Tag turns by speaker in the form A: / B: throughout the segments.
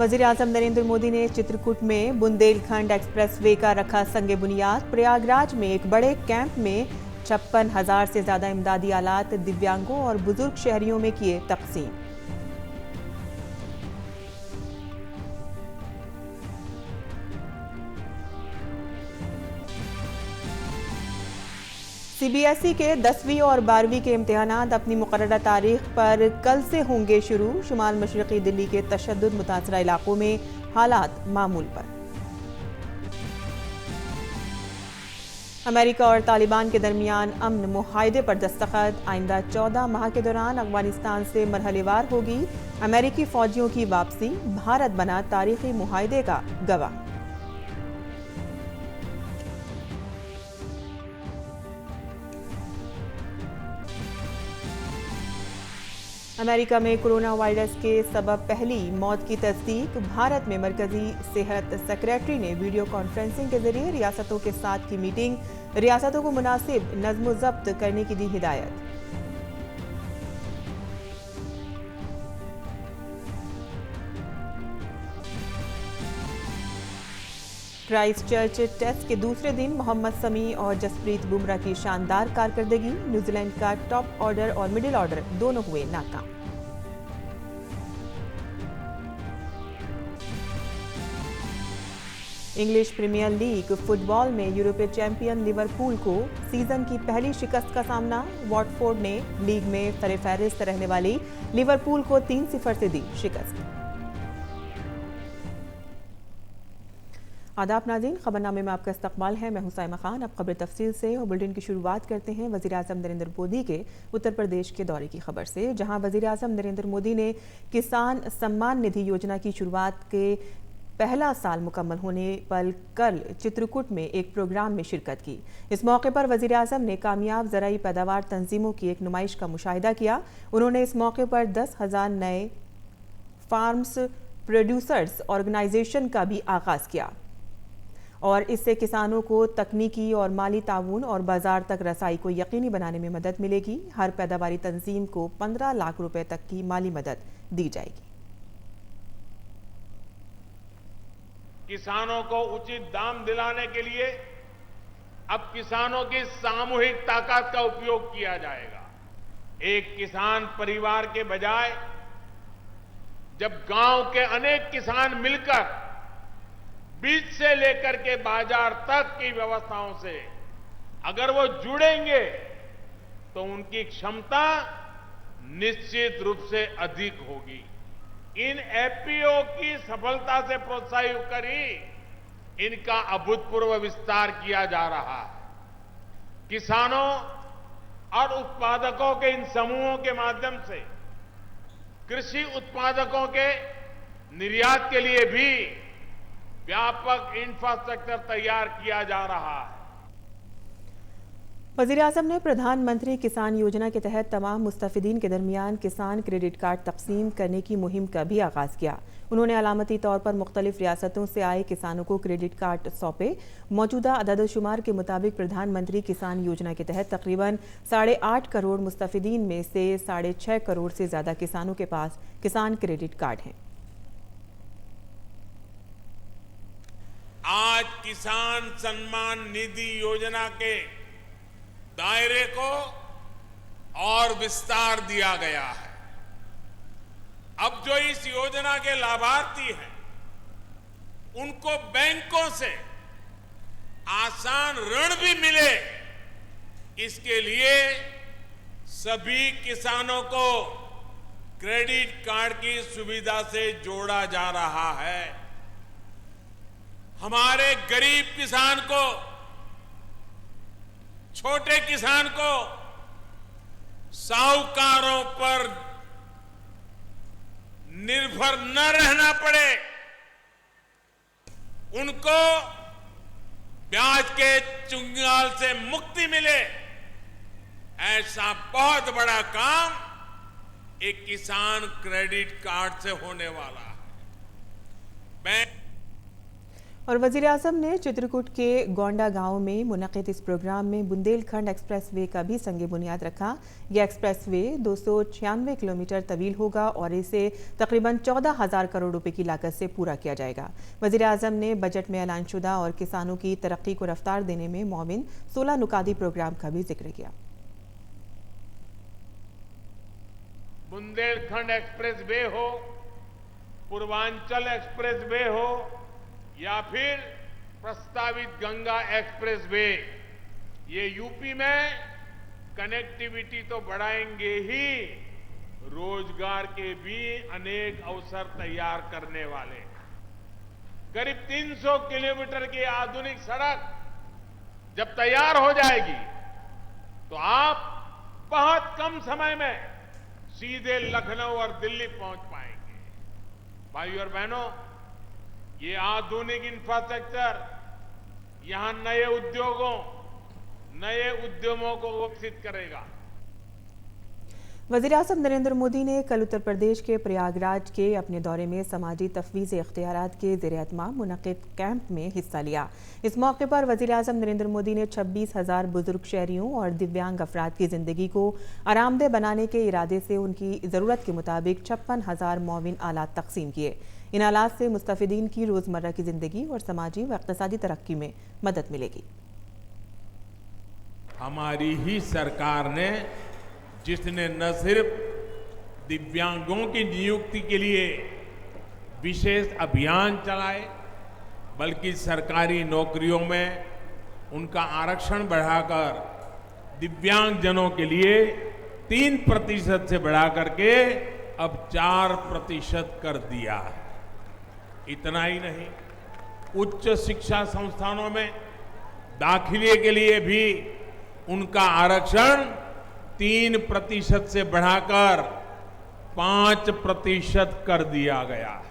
A: वज़ीर-ए-आज़म नरेंद्र मोदी ने चित्रकूट में बुंदेलखंड एक्सप्रेसवे का रखा संगे बुनियाद। प्रयागराज में एक बड़े कैंप में 56,000 से ज्यादा इमदादी आलात दिव्यांगों और बुजुर्ग शहरियों में किए तकसीम। सीबीएसई के 10वीं और 12वीं के इम्तिहानात अपनी मुकर्ररा तारीख पर कल से होंगे शुरू। शुमाल मशरक़ी दिल्ली के तशद्दुद मुतासरा इलाकों में हालात मामूल पर। अमेरिका और तालिबान के दरमियान अमन मुआहदे पर दस्तखत। आइंदा 14 माह के दौरान अफगानिस्तान से मरहलेवार होगी अमेरिकी फौजियों की वापसी। भारत बना तारीखी मुआहदे का गवाह। अमेरिका में कोरोना वायरस के सबब पहली मौत की तस्दीक। भारत में मरकजी सेहत सेक्रेटरी ने वीडियो कॉन्फ्रेंसिंग के जरिए रियासतों के साथ की मीटिंग। रियासतों को मुनासिब नज़्म ज़ब्त करने की दी हिदायत। क्राइस्टचर्च टेस्ट के दूसरे दिन मोहम्मद शमी और जसप्रीत बुमराह की शानदार कारकर्दगी। न्यूजीलैंड का टॉप ऑर्डर और मिडिल ऑर्डर दोनों हुए नाकाम। इंग्लिश प्रीमियर लीग फुटबॉल में यूरोपीय चैंपियन लिवरपूल को सीजन की पहली शिकस्त का सामना। वॉटफोर्ड ने लीग में सरे-फहरिस्त रहने वाली लिवरपूल को 3-0 से दी शिकस्त। आदाब नाज़रीन, खबरनामे में आपका इस्तकबाल है। मैं हूं साइमा खान। अब खबर तफसील से और बुलेटिन की शुरुआत करते हैं वज़ीर-ए-आज़म नरेंद्र मोदी के उत्तर प्रदेश के दौरे की खबर से, जहां वज़ीर-ए-आज़म नरेंद्र मोदी ने किसान सम्मान निधि योजना की शुरुआत के पहला साल मुकम्मल होने पर कल चित्रकूट में एक प्रोग्राम में शिरकत की। इस मौके पर वज़ीर-ए-आज़म ने कामयाब ज़राई पैदावार तंजीमों की एक नुमाइश का मुशाहिदा किया। उन्होंने इस मौके पर 10,000 नए फार्म्स प्रोड्यूसर्स ऑर्गेनाइजेशन का भी आगाज़ किया और इससे किसानों को तकनीकी और माली ताउन और बाजार तक रसाई को यकीनी बनाने में मदद मिलेगी। हर पैदावारी तंजीम को 15 लाख रुपए तक की माली मदद दी जाएगी।
B: किसानों को उचित दाम दिलाने के लिए अब किसानों की सामूहिक ताकत का उपयोग किया जाएगा। एक किसान परिवार के बजाय जब गांव के अनेक किसान मिलकर बीज से लेकर के बाजार तक की व्यवस्थाओं से अगर वो जुड़ेंगे तो उनकी क्षमता निश्चित रूप से अधिक होगी। इन एफपीओ की सफलता से प्रोत्साहित कर ही इनका अभूतपूर्व विस्तार किया जा रहा है। किसानों और उत्पादकों के इन समूहों के माध्यम से कृषि उत्पादकों के निर्यात के लिए भी व्यापक इंफ्रास्ट्रक्चर तैयार किया जा रहा है।
A: वज़ीर-ए-आज़म ने प्रधानमंत्री किसान योजना के तहत तमाम मुस्तफिदीन के दरमियान किसान क्रेडिट कार्ड तकसीम करने की मुहिम का भी आगाज़ किया। उन्होंने अलामती तौर पर मुख्तलिफ रियासतों से आए किसानों को क्रेडिट कार्ड सौंपे। मौजूदा अदद-ओ-शुमार के मुताबिक प्रधानमंत्री किसान योजना के तहत तकरीबन 8.5 करोड़ मुस्तफिदीन में से 6.5 करोड़ से ज्यादा किसानों के पास किसान क्रेडिट कार्ड हैं।
B: आज किसान सम्मान निधि योजना के दायरे को और विस्तार दिया गया है। अब जो इस योजना के लाभार्थी हैं, उनको बैंकों से आसान ऋण भी मिले, इसके लिए सभी किसानों को क्रेडिट कार्ड की सुविधा से जोड़ा जा रहा है। हमारे गरीब किसान को, छोटे किसान को साहूकारों पर निर्भर न रहना पड़े, उनको ब्याज के चुंगाल से मुक्ति मिले, ऐसा बहुत बड़ा काम एक किसान क्रेडिट कार्ड से होने वाला है। बैंक
A: और वज़ीर-ए-आज़म ने चित्रकूट के गोंडा गांव में मुनक़िद इस प्रोग्राम में बुंदेलखंड एक्सप्रेसवे का भी संग बुनियाद रखा। यह एक्सप्रेसवे 296 किलोमीटर तवील होगा और इसे तकरीबन 14,000 करोड़ रुपए की लागत से पूरा किया जाएगा। वज़ीर-ए-आज़म ने बजट में ऐलानशुदा और किसानों की तरक्की को रफ्तार देने में मुअव्विन 16 नुकाती प्रोग्राम का भी जिक्र किया।
B: बुंदेलखंड एक्सप्रेसवे हो, पूर्वांचल एक्सप्रेसवे हो या फिर प्रस्तावित गंगा एक्सप्रेसवे, ये यूपी में कनेक्टिविटी तो बढ़ाएंगे ही, रोजगार के भी अनेक अवसर तैयार करने वाले। करीब 300 किलोमीटर की आधुनिक सड़क जब तैयार हो जाएगी तो आप बहुत कम समय में सीधे लखनऊ और दिल्ली पहुंच पाएंगे। भाइयों और बहनों, ये आधुनिक इंफ्रास्ट्रक्चर यहां नए उद्योगों, नए उद्यमों को विकसित करेगा।
A: वज़ीर-ए-आज़म नरेंद्र मोदी ने कल उत्तर प्रदेश के प्रयागराज के अपने दौरे में समाजी तफवीज़ इख्तियारात के ज़ेर-ए-एहतमाम मुनक़िद कैंप में हिस्सा लिया। इस मौके पर वज़ीर-ए-आज़म नरेंद्र मोदी ने 26,000 बुजुर्ग शहरियों और दिव्यांग अफराद की ज़िंदगी को आरामदेह बनाने के इरादे से उनकी ज़रूरत के मुताबिक 56,000 मुअव्विन आलात तक़सीम किए। इन आलात से मुस्तफ़िदीन की रोज़मर्रा की ज़िंदगी और समाजी व इक़्तिसादी तरक्की में मदद मिलेगी।
B: हमारी ही सरकार ने, जिसने न सिर्फ दिव्यांगों की नियुक्ति के लिए विशेष अभियान चलाए, बल्कि सरकारी नौकरियों में उनका आरक्षण बढ़ाकर दिव्यांगजनों के लिए 3% से बढ़ा करके अब 4% कर दिया है। इतना ही नहीं, उच्च शिक्षा संस्थानों में दाखिले के लिए भी उनका आरक्षण 3% से बढ़ाकर 5% कर दिया गया है।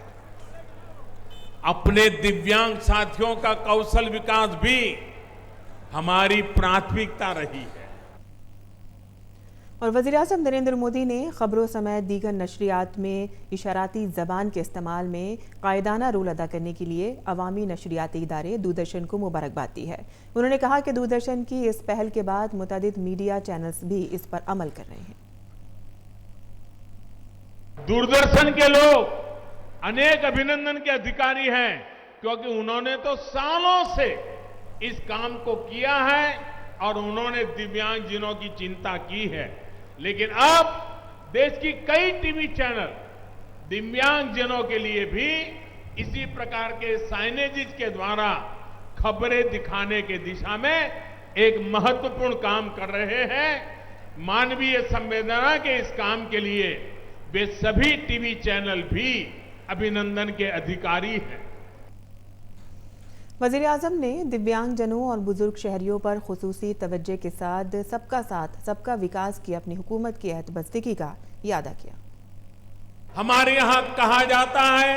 B: अपने दिव्यांग साथियों का कौशल विकास भी हमारी प्राथमिकता रही है।
A: और वज़ीर-ए-आज़म नरेंद्र मोदी ने खबरों समेत दीगर नशरियात में इशाराती ज़बान के इस्तेमाल में कायदाना रोल अदा करने के लिए अवामी नशरियाती इदारे दूरदर्शन को मुबारकबाद दी है। उन्होंने कहा कि दूरदर्शन की इस पहल के बाद मुतअद्दिद मीडिया चैनल्स भी इस पर अमल कर रहे हैं।
B: दूरदर्शन के लोग अनेक अभिनंदन के अधिकारी हैं, क्योंकि उन्होंने तो सालों से इस काम को किया है और उन्होंने दिव्यांगजनों की चिंता की है। लेकिन अब देश की कई टीवी चैनल दिव्यांगजनों के लिए भी इसी प्रकार के साइनेजिज के द्वारा खबरें दिखाने के दिशा में एक महत्वपूर्ण काम कर रहे हैं। मानवीय संवेदना के इस काम के लिए वे सभी टीवी चैनल भी अभिनंदन के अधिकारी हैं।
A: वज़ीर-ए-आज़म ने दिव्यांगजनों और बुजुर्ग शहरियों पर खुसूसी तवज्जो के साथ सबका साथ सबका विकास की अपनी हुकूमत की अहदबस्तगी का यादा किया।
B: हमारे यहां कहा जाता है,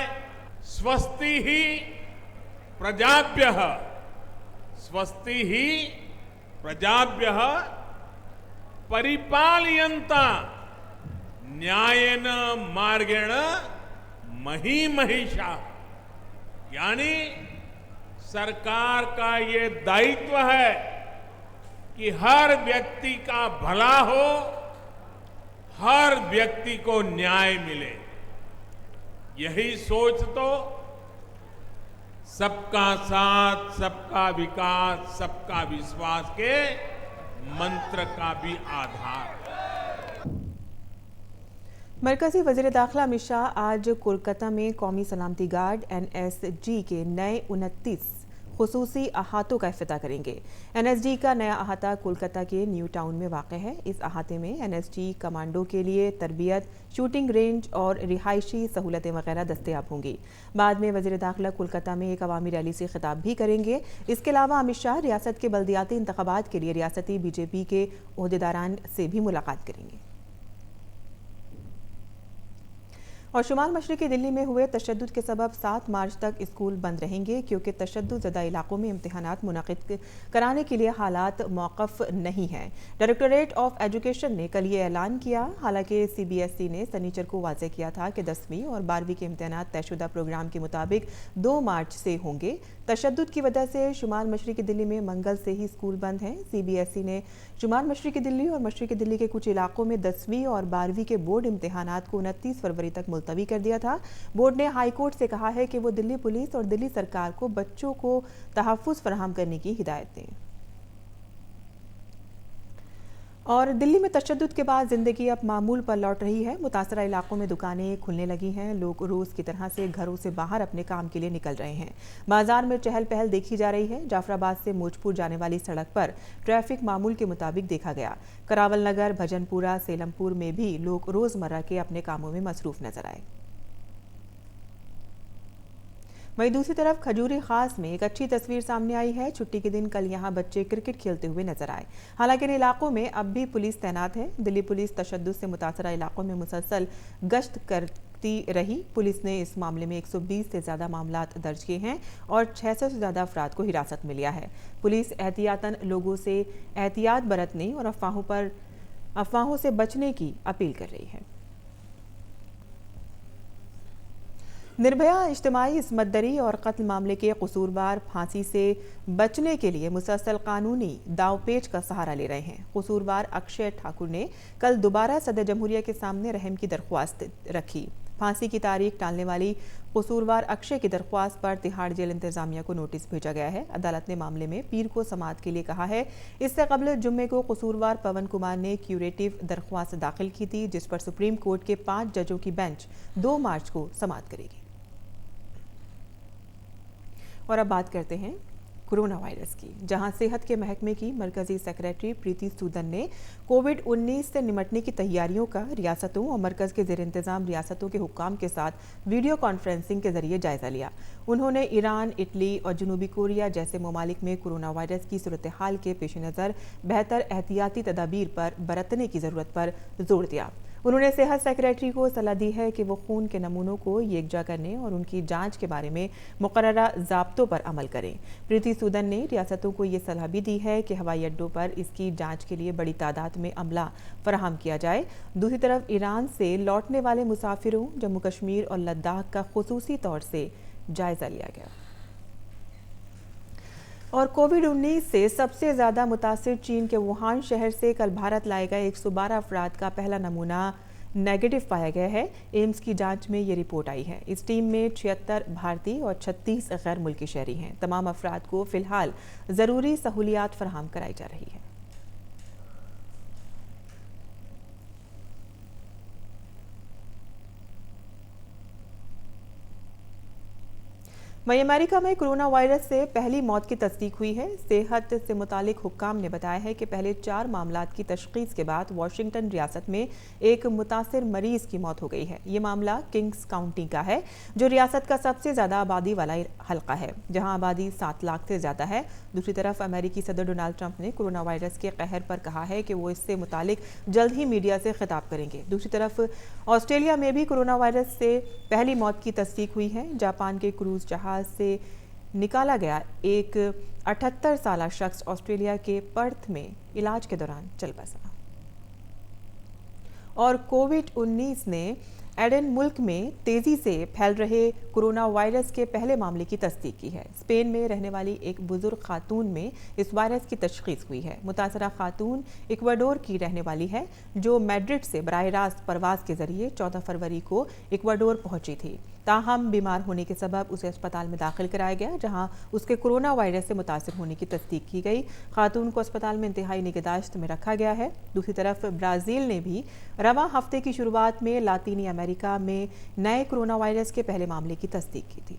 B: स्वस्ति ही प्रजाभ्यः, स्वस्ति ही प्रजाभ्यः परिपालयन्ता न्यायेन मार्गेण महीमहिषा। यानी सरकार का ये दायित्व है कि हर व्यक्ति का भला हो, हर व्यक्ति को न्याय मिले। यही सोच तो सबका साथ, सबका विकास, सबका विश्वास के मंत्र का भी आधार है।
A: मरकजी वज़ीर दाखिला अमित शाह आज कोलकाता में कौमी सलामती गार्ड NSG के नए 29 खुसूसी अहातों का इफ्तिताह करेंगे। NSG का नया अहाता कोलकाता के न्यू टाउन में वाक़ है। इस अहाते में NSG कमांडो के लिए तरबियत, शूटिंग रेंज और रिहायशी सहूलतें वगैरह दस्तयाब होंगी। बाद में वज़ीर दाखिला कोलकाता में एक अवामी रैली से खिताब भी करेंगे। इसके अलावा अमित शाह रियासत के बल्दियाती इंतखाबात के लिए रियासती BJP के ओहदेदारान से भी मुलाकात करेंगे। और शुमाल मशरक़ी दिल्ली में हुए तशद्दुद के सबब 7 मार्च तक स्कूल बंद रहेंगे, क्योंकि तशद्दुद ज़दा इलाकों में इम्तिहानात मुनक़िद कराने के लिए हालात मौक़फ़ नहीं हैं। डायरेक्टोरेट ऑफ एजुकेशन ने कल ये ऐलान किया। हालांकि CBSE ने सनीचर को वाज़ेह किया था कि 10वीं और 12वीं के इम्तिहानात तयशुदा प्रोग्राम के मुताबिक 2 मार्च से होंगे। तशद्दुद की वजह से शुमाल मशरिकी दिल्ली में मंगल से ही स्कूल बंद हैं। CBSE ने शुमाल मशरिकी दिल्ली और मशरिकी दिल्ली के कुछ इलाकों में 10वीं और 12वीं के बोर्ड इम्तिहानात को 29 फरवरी तक मुलतवी कर दिया था। बोर्ड ने हाई कोर्ट से कहा है कि वो दिल्ली पुलिस और दिल्ली सरकार को बच्चों को तहफ़्फ़ुज़ फराहम करने की हिदायत दें। और दिल्ली में तशद्दुद के बाद ज़िंदगी अब मामूल पर लौट रही है। मुतासरा इलाकों में दुकानें खुलने लगी हैं। लोग रोज़ की तरह से घरों से बाहर अपने काम के लिए निकल रहे हैं। बाजार में चहल पहल देखी जा रही है। जाफराबाद से मोजपुर जाने वाली सड़क पर ट्रैफिक मामूल के मुताबिक देखा गया। करावल नगर, भजनपुरा, सेलमपुर में भी लोग रोज़मर्रा के अपने कामों में मसरूफ़ नजर आए। वहीं दूसरी तरफ खजूरी खास में एक अच्छी तस्वीर सामने आई है। छुट्टी के दिन कल यहां बच्चे क्रिकेट खेलते हुए नजर आए। हालांकि इन इलाकों में अब भी पुलिस तैनात है। दिल्ली पुलिस तशद्दुद से मुतासरा इलाकों में मुसलसल गश्त करती रही। पुलिस ने इस मामले में 120 से ज़्यादा मामलात दर्ज किए हैं और 600 से ज़्यादा अफराद को हिरासत में लिया है। पुलिस एहतियातन लोगों से एहतियात बरतने और अफवाहों से बचने की अपील कर रही है। निर्भया इज्तिमाई इस्मतदरी और कत्ल मामले के कसूरवार फांसी से बचने के लिए मुसलसल कानूनी दावपेच का सहारा ले रहे हैं। कसूरवार अक्षय ठाकुर ने कल दोबारा सदर जमहूरिया के सामने रहम की दरख्वास्त रखी। फांसी की तारीख टालने वाली कसूरवार अक्षय की दरख्वास्त पर तिहाड़ जेल इंतजामिया को नोटिस भेजा गया है। अदालत ने मामले में पीर को समाअत के लिए कहा है। इससे कबल जुम्मे को कसूरवार पवन कुमार ने क्यूरेटिव दरख्वास्त दाखिल की थी, जिस पर सुप्रीम कोर्ट के 5 जजों की बेंच 2 मार्च को समाअत करेगी। और अब बात करते हैं कोरोना वायरस की, जहां सेहत के महकमे की मरकजी सेक्रेटरी प्रीति सूदन ने कोविड-19 से निपटने की तैयारियों का रियासतों और मरकज के ज़ेर इंतज़ाम रियासतों के हुक्काम के साथ वीडियो कॉन्फ्रेंसिंग के जरिए जायजा लिया। उन्होंने ईरान, इटली और जनूबी कोरिया जैसे ममालिक में कोरोना वायरस की सूरत हाल के पेश नज़र बेहतर एहतियाती तदाबीर पर बरतने की ज़रूरत पर जोर दिया। उन्होंने सेहत सेक्रेटरी को सलाह दी है कि वो खून के नमूनों को यकजा करने और उनकी जांच के बारे में मुकर्ररा ज़ाब्तों पर अमल करें। प्रीति सूदन ने रियासतों को ये सलाह भी दी है कि हवाई अड्डों पर इसकी जांच के लिए बड़ी तादाद में अमला फराहम किया जाए। दूसरी तरफ ईरान से लौटने वाले मुसाफिरों, जम्मू कश्मीर और लद्दाख का खुसूसी तौर से जायजा लिया गया। और कोविड-19 से सबसे ज़्यादा मुतासिर चीन के वुहान शहर से कल भारत लाए गए 112 अफराद का पहला नमूना नेगेटिव पाया गया है। एम्स की जांच में ये रिपोर्ट आई है। इस टीम में 76 भारतीय और 36 गैर मुल्की शहरी हैं। तमाम अफराद को फिलहाल ज़रूरी सहूलियात फराहम कराई जा रही है। वहीं अमेरिका में कोरोना वायरस से पहली मौत की तस्दीक हुई है। सेहत से मुतालिक हुक्काम ने बताया है कि पहले 4 मामलात की तशखीस के बाद वाशिंगटन रियासत में एक मुतासिर मरीज की मौत हो गई है। ये मामला किंग्स काउंटी का है, जो रियासत का सबसे ज़्यादा आबादी वाला हल्का है, जहां आबादी 7 लाख से ज़्यादा है। दूसरी तरफ अमेरिकी सदर डोनाल्ड ट्रंप ने कोरोना वायरस के कहर पर कहा है कि वो इससे मुतालिक जल्द ही मीडिया से खिताब करेंगे। दूसरी तरफ ऑस्ट्रेलिया में भी कोरोना वायरस से पहली मौत की तस्दीक हुई है। जापान के क्रूज जहाज से निकाला गया एक 78 साला शख्स ऑस्ट्रेलिया के पर्थ में इलाज के दौरान चल बसा। और कोविड-19 ने एडन मुल्क में तेजी से फैल रहे कोरोना वायरस के पहले मामले की तस्दीक की है। स्पेन में रहने वाली एक बुजुर्ग खातून में इस वायरस की तशखीस हुई है। मुतासरा खातून इक्वाडोर की रहने वाली है, जो मैड्रिड से बराह रास्त परवाज के जरिए 14 फरवरी को इक्वाडोर पहुंची थी। ताहम बीमार होने के सबब उसे अस्पताल में दाखिल कराया गया, जहां उसके कोरोना वायरस से मुतासिर होने की तस्दीक की गई। खातून को अस्पताल में इंतहाई निगहदाश्त में रखा गया है। दूसरी तरफ ब्राज़ील ने भी रवां हफ्ते की शुरुआत में लातीनी अमेरिका में नए कोरोना वायरस के पहले मामले की तस्दीक की थी।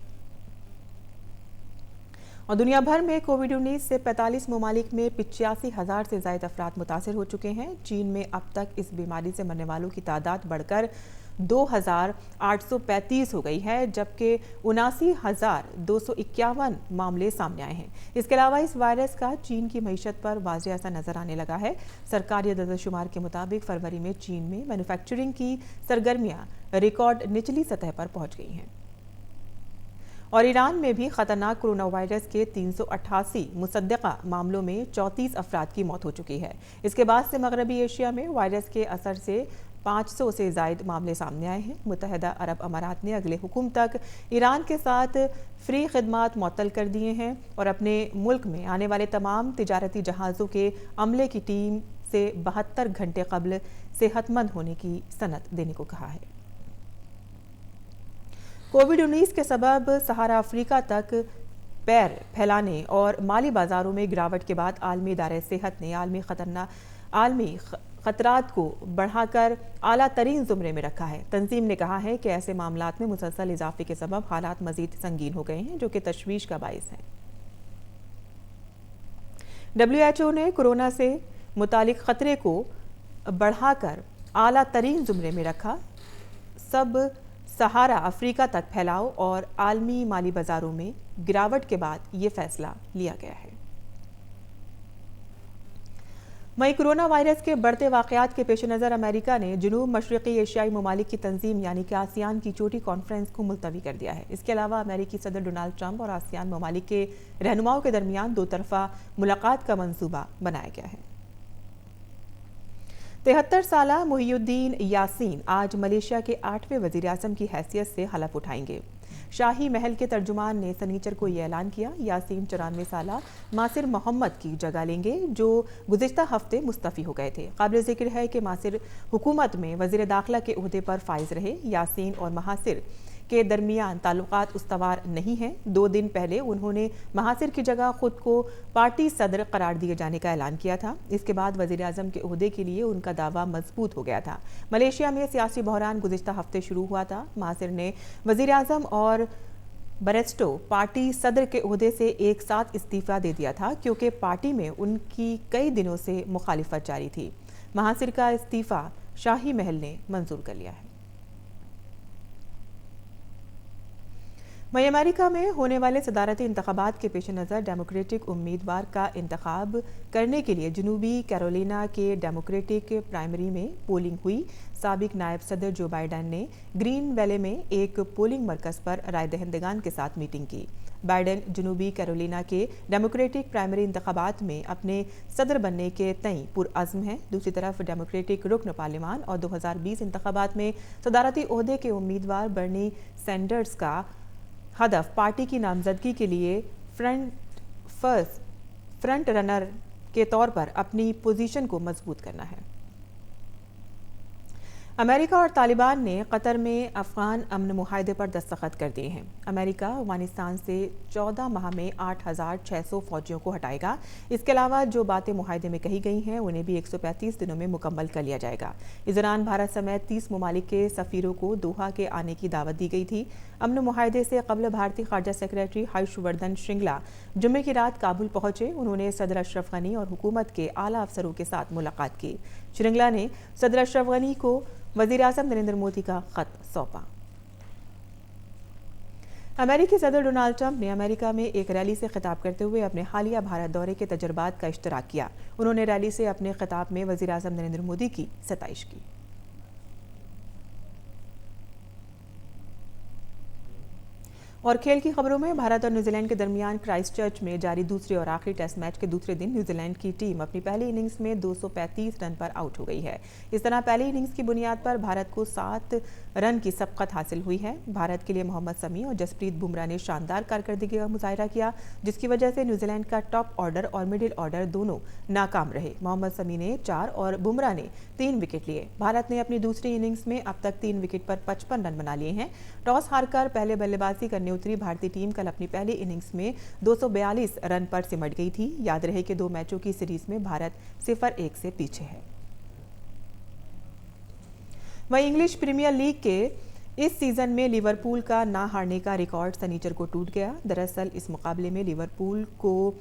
A: और दुनिया भर में कोविड-19 से 45 ममालिक में 85,000 से ज़ायद अफराद मुतासिर हो चुके हैं। चीन में अब तक इस बीमारी से मरने वालों की तादाद बढ़कर 2,835 हो गई है, जबकि 79,251 मामले सामने आए हैं। इसके अलावा इस वायरस का चीन की मईशत पर वाज़ेह असर नजर आने लगा है। सरकारी अदद-ओ-शुमार के मुताबिक फरवरी में चीन में मैन्युफैक्चरिंग की सरगर्मियां रिकॉर्ड निचली सतह पर पहुंच गई हैं। और ईरान में भी खतरनाक कोरोना वायरस के 388 मुसद्दक़ा मामलों में 34 अफराद की मौत हो चुकी है। इसके बाद से मगरबी एशिया में वायरस के असर से 500 से ज़ायद मामले सामने आए हैं। मुत्तहिदा अरब अमारात ने अगले हुक्म तक ईरान के साथ फ्री खिदमात मुअत्तल कर दिए हैं और अपने मुल्क में आने वाले तमाम तिजारती जहाज़ों के अमले की टीम से 72 घंटे कबल सेहतमंद होने की सनद देने को कहा है। कोविड-19 के सबब सहारा अफ्रीका तक पैर फैलाने और माली बाजारों में गिरावट के बाद आलमी इदारे सेहत ने आलमी खतरात को बढ़ाकर आला तरीन ज़ुमरे में रखा है। तंजीम ने कहा है कि ऐसे मामलात में मुसलसल इजाफे के सबब हालात मजीद संगीन हो गए हैं, जो कि तशवीश का बाइस है। WHO ने कोरोना से मुतालिक खतरे को बढ़ाकर आला तरीन ज़ुमरे में रखा। सब सहारा अफ्रीका तक फैलाव और आलमी माली बाजारों में गिरावट के बाद ये फैसला लिया गया है। वहीं कोरोना वायरस के बढ़ते वाकयात के पेश नज़र अमेरिका ने जनूब मशरक़ी एशियाई ममालिक की तंजीम यानी कि आसियान की चोटी कॉन्फ्रेंस को मुलतवी कर दिया है। इसके अलावा अमेरिकी सदर डोनाल्ड ट्रंप और आसियान ममालिक के रहनुमाओं के दरमियान दो तरफा मुलाकात का मंसूबा बनाया गया है। 73 साला मुहियुद्दीन यासीन आज मलेशिया के 8वें वज़ीर-ए-आज़म की हैसियत से हलफ उठाएंगे। शाही महल के तर्जुमान ने सनीचर को ये ऐलान किया। यासीन 94 साला मासिर मोहम्मद की जगह लेंगे, जो गुज़िश्ता हफ्ते मुस्तफ़ी हो गए थे। काबिल ज़िक्र है कि मासिर हुकूमत में वज़ीर दाखिला के ओहदे पर फाइज रहे। यासीन और महासिर के दरमियान ताल्लुकात उस्तवार नहीं हैं। 2 दिन पहले उन्होंने महासिर की जगह खुद को पार्टी सदर करार दिए जाने का ऐलान किया था। इसके बाद वज़ीर आज़म के ओहदे के लिए उनका दावा मजबूत हो गया था। मलेशिया में सियासी बहरान गुज़िश्ता हफ्ते शुरू हुआ था। महासिर ने वज़ीर आज़म और बरेस्टो पार्टी सदर के ओहदे से एक साथ इस्तीफ़ा दे दिया था, क्योंकि पार्टी में उनकी कई दिनों से मुखालिफत जारी थी। महासिर का इस्तीफ़ा शाही महल ने मंजूर कर लिया है। वहीं अमेरिका में होने वाले सदारती इंतखाबात के पेश नज़र डेमोक्रेटिक उम्मीदवार का इंतखाब करने के लिए जनूबी कैरोलिना के डेमोक्रेटिक प्राइमरी में पोलिंग हुई। साबिक नायब सदर जो बाइडन ने ग्रीन वैले में एक पोलिंग मरकज़ पर राय दहिंदगान के साथ मीटिंग की। बाइडन जनूबी कैरोलिना के डेमोक्रेटिक प्राइमरी इंतखाबात में अपने सदर बनने के तय पुरअज़्म हैं। दूसरी तरफ डेमोक्रेटिक रुकन पार्लिमान और 2020 इंतखाबात में सदारती ओहदे के उम्मीदवार बर्नी सैंडर्स का हदफ पार्टी की नामजदगी के लिए फ्रंट रनर के तौर पर अपनी पोजीशन को मजबूत करना है। अमेरिका और तालिबान ने कतर में अफगान अमन मुआहदे पर दस्तखत कर दिए हैं। अमेरिका अफगानिस्तान से 14 माह में 8,600 फौजियों को हटाएगा। इसके अलावा जो बातें मुआहदे में कही गई हैं उन्हें भी 135 दिनों में मुकम्मल कर लिया जाएगा। इस दौरान भारत समेत 30 ममालिक के सफीरों को दोहा के आने की दावत दी गई थी। अमन मुआहदे से कबल भारतीय खारजा सेक्रेटरी हर्षवर्धन श्रृंगला जुम्मे की रात काबुल पहुंचे। उन्होंने सदर अशरफ गनी और हुकूमत के आला अफसरों के साथ मुलाकात की। श्रृंगला ने सदर अशरफ गनी को वज़ीर आज़म नरेंद्र मोदी का खत सौंपा। अमेरिकी सदर डोनाल्ड ट्रंप ने अमेरिका में एक रैली से खिताब करते हुए अपने हालिया भारत दौरे के तजुर्बात का इश्तराक किया। उन्होंने रैली से अपने खिताब में वज़ीर आज़म नरेंद्र मोदी की सताइश की। और खेल की खबरों में भारत और न्यूजीलैंड के दरमियान क्राइस्टचर्च में जारी दूसरे और आखिरी टेस्ट मैच के दूसरे दिन न्यूजीलैंड की टीम अपनी पहली इनिंग्स में 235 रन पर आउट हो गई है। इस तरह पहली इनिंग्स की बुनियाद पर भारत को 7 रन की सबकत हासिल हुई है। भारत के लिए मोहम्मद शमी और जसप्रीत बुमराह ने शानदार कारकर्दगी का मुजाहिरा किया, जिसकी वजह से न्यूजीलैंड का टॉप ऑर्डर और मिडिल ऑर्डर दोनों नाकाम रहे। मोहम्मद शमी ने 4 और बुमराह ने 3 विकेट लिए। भारत ने अपनी दूसरी इनिंग्स में अब तक 3 विकेट पर 55 रन बना लिए हैं। टॉस हारकर पहले बल्लेबाजी करने उतरी भारतीय टीम कल अपनी पहली इनिंग्स में 242 रन पर सिमट गई थी। याद रहे कि 2 मैचों की सीरीज में भारत 0-1 से पीछे है। वहीं इंग्लिश प्रीमियर लीग के इस सीजन में लिवरपूल का ना हारने का रिकॉर्ड शनिचर को टूट गया। दरअसल इस मुकाबले में लिवरपूल को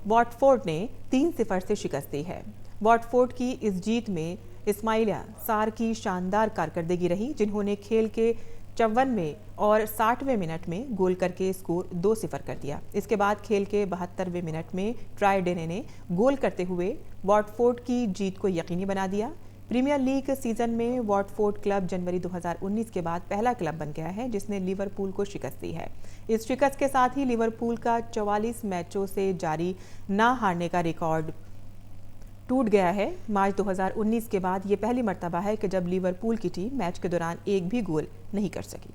A: वॉटफोर्ड ने 3-0 से शिकस्त दी है। वॉटफोर्ड की इस जीत में इस्माइला सार की शानदार कारकर्दगी रही, जिन्होंने खेल के 54वें और 60वें मिनट में गोल करके स्कोर 2-0 कर दिया। इसके बाद खेल के 72वें मिनट में ट्राई डेने ने गोल करते हुए वॉटफोर्ड की जीत को यकीनी बना दिया। प्रीमियर लीग सीजन में वॉटफोर्ड क्लब जनवरी 2019 के बाद पहला क्लब बन गया है जिसने लिवरपूल को शिकस्त दी है। इस शिकस्त के साथ ही लिवरपूल का 44 मैचों से जारी ना हारने का रिकॉर्ड टूट गया है। मार्च 2019 के बाद ये पहली मर्तबा है कि जब लिवरपूल की टीम मैच के दौरान एक भी गोल नहीं कर सकी।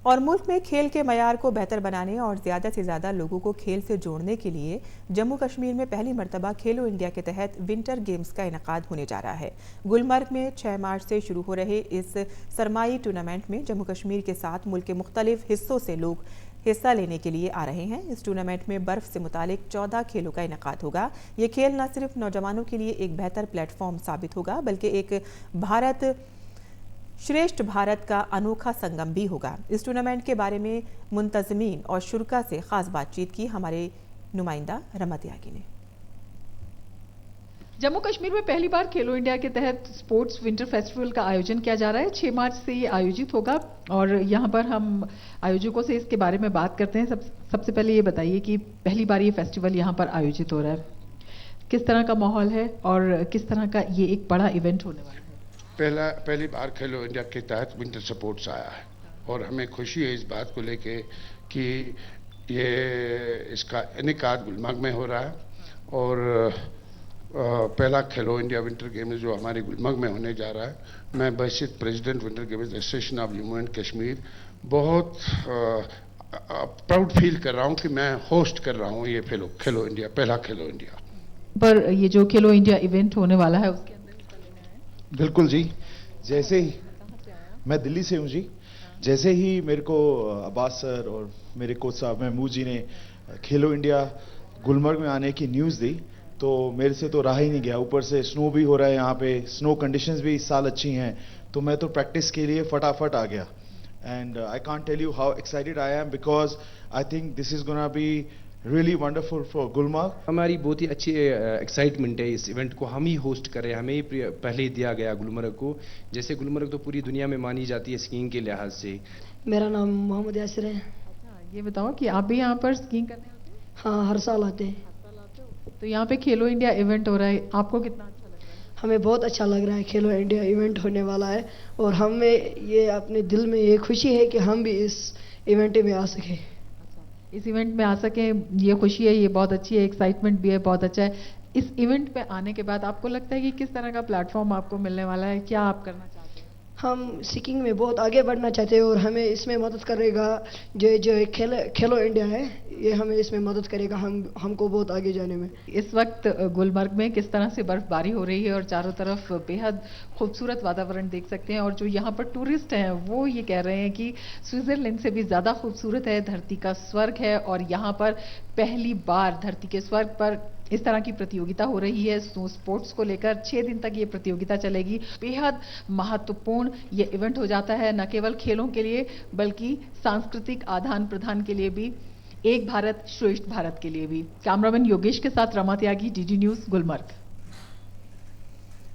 A: और मुल्क में खेल के मयार को बेहतर बनाने और ज़्यादा से ज़्यादा लोगों को खेल से जोड़ने के लिए जम्मू कश्मीर में पहली मर्तबा खेलो इंडिया के तहत विंटर गेम्स का इनेकाद होने जा रहा है। गुलमर्ग में 6 मार्च से शुरू हो रहे इस सरमाई टूर्नामेंट में जम्मू कश्मीर के साथ मुल्क के मुख्तलिफ हिस्सों से लोग हिस्सा लेने के लिए आ रहे हैं। इस टूर्नामेंट में बर्फ से मुतालिक 14 खेलों का इनेकाद होगा। ये खेल न सिर्फ नौजवानों के लिए एक बेहतर प्लेटफॉर्म साबित होगा बल्कि एक श्रेष्ठ भारत का अनोखा संगम भी होगा। इस टूर्नामेंट के बारे में मुंतज़मीन और शुरका से खास बातचीत की हमारे नुमाइंदा रमा त्यागी ने।
C: जम्मू कश्मीर में पहली बार खेलो इंडिया के तहत स्पोर्ट्स विंटर फेस्टिवल का आयोजन किया जा रहा है। 6 मार्च से ये आयोजित होगा और यहाँ पर हम आयोजकों से इसके बारे में बात करते हैं। सबसे पहले ये बताइए कि पहली बार ये फेस्टिवल यहाँ पर आयोजित हो रहा है, किस तरह का माहौल है और किस तरह का ये एक बड़ा इवेंट होने वाला है?
D: पहली बार खेलो इंडिया के तहत विंटर स्पोर्ट्स आया है और हमें खुशी है इस बात को लेके कि ये इसका इनेकाद गुलमर्ग में हो रहा है और पहला खेलो इंडिया विंटर गेम्स जो हमारे गुलमर्ग में होने जा रहा है। मैं बहसीत president winter games association of Jammu and Kashmir बहुत प्राउड फील कर रहा हूँ कि मैं होस्ट कर रहा हूँ ये खेलो इंडिया, पहला खेलो इंडिया।
C: पर ये जो खेलो इंडिया इवेंट होने वाला है उसके अंदर हिस्सा लेना है?
E: बिल्कुल जी, जैसे ही मैं दिल्ली से हूँ जी, जैसे ही मेरे को अब्बास सर और मेरे कोच साहब महमूद जी ने खेलो इंडिया गुलमर्ग में आने की न्यूज़ दी तो मेरे से तो रहा ही नहीं गया। ऊपर से स्नो भी हो रहा है, यहाँ पे स्नो कंडीशंस भी इस साल अच्छी हैं, तो मैं तो प्रैक्टिस के लिए फटाफट आ गया। And I can't tell you how excited I am because I think this is gonna be really wonderful for Gulmarg.
F: हमारी बहुत ही अच्छी एक्साइटमेंट है इस इवेंट को हम ही होस्ट कर रहे हैं। हमें ही पहले ही दिया गया गुलमर्ग को। जैसे गुलमर्ग तो पूरी दुनिया में मानी जाती है स्कीइंग के लिहाज से।
G: मेरा नाम मोहम्मद यासिर है।
C: अच्छा, ये बताओ कि आप भी यहाँ पर स्कीइंग करने आते हैं?
G: हाँ, हर साल आते हैं।
C: तो यहाँ पे खेलो इंडिया इवेंट हो रहा है, आपको कितना अच्छा लग रहा है?
G: हमें बहुत अच्छा लग रहा है, खेलो इंडिया इवेंट होने वाला है और हमें ये अपने दिल में ये खुशी है कि हम भी इस इवेंट में आ सके।
C: इस इवेंट में आ सके, ये खुशी है, ये बहुत अच्छी है, एक्साइटमेंट भी है, बहुत अच्छा है। इस इवेंट पे आने के बाद आपको लगता है कि किस तरह का प्लेटफॉर्म आपको मिलने वाला है, क्या आप करना चाहते हैं?
G: हम स्कीइंग में बहुत आगे बढ़ना चाहते हैं और हमें इसमें मदद करेगा जो खेलो इंडिया है, ये हमें इसमें मदद करेगा हमको बहुत आगे जाने में।
C: इस वक्त गुलमर्ग में किस तरह से बर्फबारी हो रही है और चारों तरफ बेहद खूबसूरत वातावरण देख सकते हैं और जो यहाँ पर टूरिस्ट हैं वो ये कह रहे हैं कि स्विट्जरलैंड से भी ज़्यादा खूबसूरत है, धरती का स्वर्ग है और यहाँ पर पहली बार धरती के स्वर्ग पर इस तरह की प्रतियोगिता हो रही है। स्नो स्पोर्ट्स को लेकर 6 दिन तक ये प्रतियोगिता चलेगी। बेहद महत्वपूर्ण ये इवेंट हो जाता है, न केवल खेलों के लिए बल्कि सांस्कृतिक आदान प्रदान के लिए भी, एक भारत श्रेष्ठ भारत के लिए भी। कैमरामैन योगेश के साथ रमा त्यागी, डीडी न्यूज़, गुलमर्ग।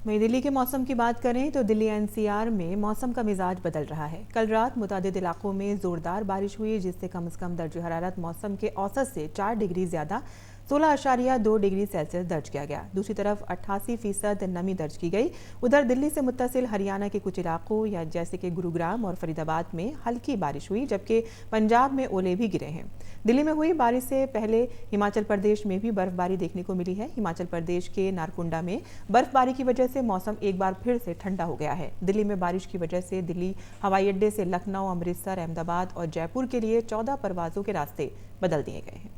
A: वहीं दिल्ली के मौसम की बात करें तो दिल्ली एनसीआर में मौसम का मिजाज बदल रहा है। कल रात मुतादिद इलाकों में जोरदार बारिश हुई जिससे कम से कम दर्ज हरारत मौसम के औसत से 4 डिग्री ज़्यादा 16.2 डिग्री सेल्सियस दर्ज किया गया। दूसरी तरफ 88% नमी दर्ज की गई। उधर दिल्ली से मुत्तसिल हरियाणा के कुछ इलाकों या जैसे कि गुरुग्राम और फरीदाबाद में हल्की बारिश हुई जबकि पंजाब में ओले भी गिरे हैं। दिल्ली में हुई बारिश से पहले हिमाचल प्रदेश में भी बर्फबारी देखने को मिली है। हिमाचल प्रदेश के नारकुंडा में बर्फबारी की वजह से मौसम एक बार फिर से ठंडा हो गया है। दिल्ली में बारिश की वजह से दिल्ली हवाई अड्डे से लखनऊ, अमृतसर, अहमदाबाद और जयपुर के लिए 14 परवाजों के रास्ते बदल दिए गए हैं।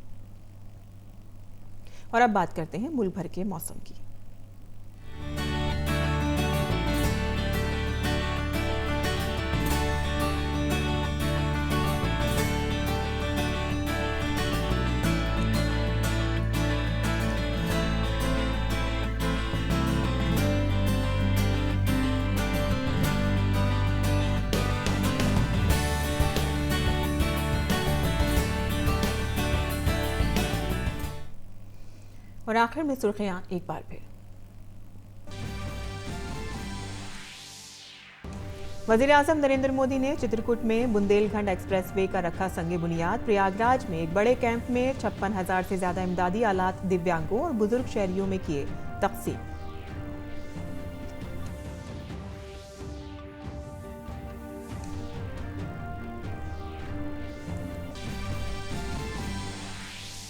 A: और अब बात करते हैं मुल्क भर के मौसम की। और आखिर में सुर्खियां एक बार फिर। वज़ीर-ए-आज़म नरेंद्र मोदी ने चित्रकूट में बुंदेलखंड एक्सप्रेसवे का रखा संगे बुनियाद। प्रयागराज में एक बड़े कैंप में 56,000 से ज्यादा इमदादी आलात दिव्यांगों और बुजुर्ग शहरियों में किए तक़सीम।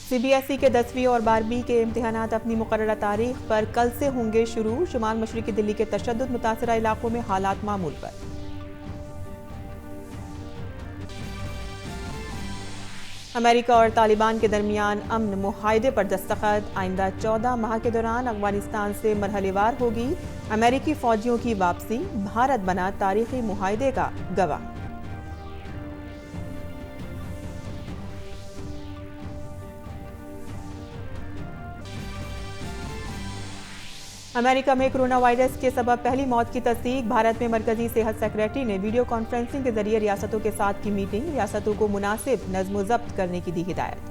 A: CBSE के 10वीं और 12वीं के इम्तिहानात अपनी मुकर्ररा तारीख पर कल से होंगे शुरू। शुमाल मशरिकी दिल्ली के तशद्दुद मुतासरा इलाकों में हालात मामूल पर। अमेरिका और तालिबान के दरमियान अमन मुआहदे पर दस्तखत। आइंदा 14 माह के दौरान अफगानिस्तान से मरहलेवार होगी अमेरिकी फौजियों की वापसी। भारत बना तारीखी मुआहदे का गवाह। अमेरिका में कोरोना वायरस के सबब पहली मौत की तस्दीक। भारत में मरकजी सेहत सेक्रेटरी ने वीडियो कॉन्फ्रेंसिंग के जरिए रियासतों के साथ की मीटिंग। रियासतों को मुनासिब नज़्म ज़ब्त करने की दी हिदायत।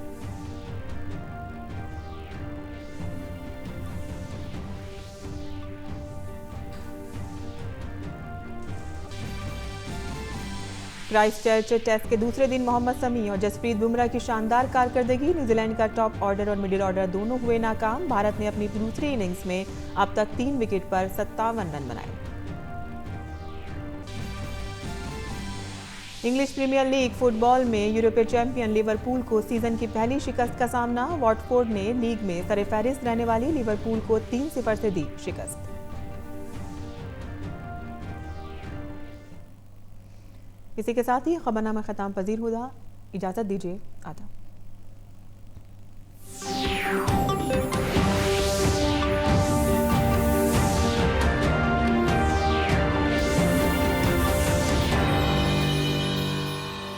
A: क्राइस्टचर्च टेस्ट के दूसरे दिन मोहम्मद शमी और जसप्रीत बुमराह की शानदार कारकर्दगी। न्यूजीलैंड का टॉप ऑर्डर और मिडिल ऑर्डर दोनों हुए नाकाम। भारत ने अपनी दूसरी इनिंग्स में अब तक 3 विकेट पर 57 रन बनाए। इंग्लिश प्रीमियर लीग फुटबॉल में यूरोपीय चैंपियन लिवरपूल को सीजन की पहली शिकस्त का सामना। वॉटफोर्ड ने लीग में सरफहरिस्त रहने वाली लिवरपूल को 3-0 से दी शिकस्त। इसी के साथ ही खबरनामा खत्म पजीर हुआ। इजाजत दीजिए। आदाब।